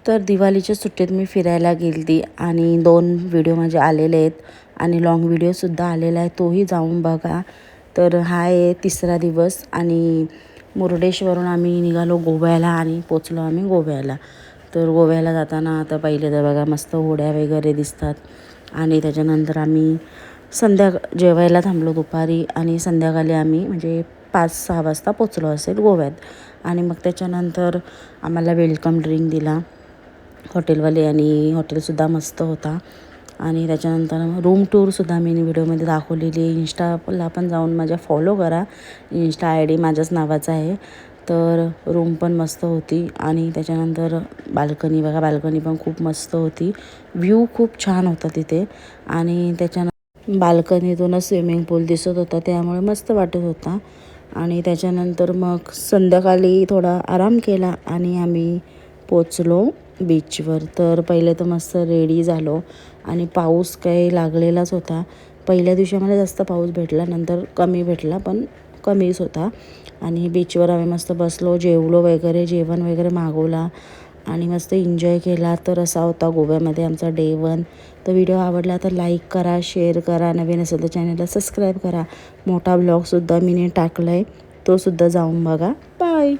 तर दिवाळीच्या सुट्टीत मी फिरायला गेली आणि 2 व्हिडिओ माझे आलेले आहेत आणि लाँग व्हिडिओसुद्धा आलेला आहे, तोही जाऊन बघा. तर हा आहे 3रा दिवस आणि मुरुडेश्वरून आम्ही निघालो गोव्याला आणि पोचलो आम्ही गोव्याला. तर गोव्याला जाताना आता पहिले तर बघा मस्त होड्या वगैरे दिसतात आणि त्याच्यानंतर आम्ही जेवायला थांबलो दुपारी आणि संध्याकाळी आम्ही म्हणजे 5-6 वाजता पोचलो असेल गोव्यात. आणि मग त्याच्यानंतर आम्हाला वेलकम ड्रिंक दिला हॉटेलवाले आणि हॉटेलसुद्धा मस्त होता. आणि त्याच्यानंतर रूम टूरसुद्धा मी व्हिडिओमध्ये दाखवलेली आहे. इंस्टाला पण जाऊन माझ्या फॉलो करा, इंस्टा आय डी माझ्याच नावाचा आहे. तर रूम पण मस्त होती आणि त्याच्यानंतर बाल्कनी बघा, बाल्कनी पण खूप मस्त होती. व्ह्यू खूप छान होता तिथे आणि त्याच्यानंतर बाल्कनीतूनच स्विमिंग पूल दिसत होता, त्यामुळे मस्त वाटत होता. आणि त्याच्यानंतर मग संध्याकाळी थोडा आराम केला आणि आम्ही पोचलो बीचवर. तर पहिले तर मस्त रेडी झालो आणि पाऊस काही लागलेलाच होता. पहिल्या दिवशी आम्हाला जास्त पाऊस भेटला, नंतर कमी भेटला पण कमीच होता. आणि बीचवर आम्ही मस्त बसलो, जेवलो वगैरे, जेवण वगैरे मागवला आणि मस्त एन्जॉय केला. तर असा होता गोव्यामध्ये आमचा डे 1. तर व्हिडिओ आवडला तर लाईक करा, शेअर करा, नवीन असेल तर चॅनलला सबस्क्राईब करा. मोठा ब्लॉगसुद्धा मी टाकला आहे, तोसुद्धा जाऊन बघा. बाय.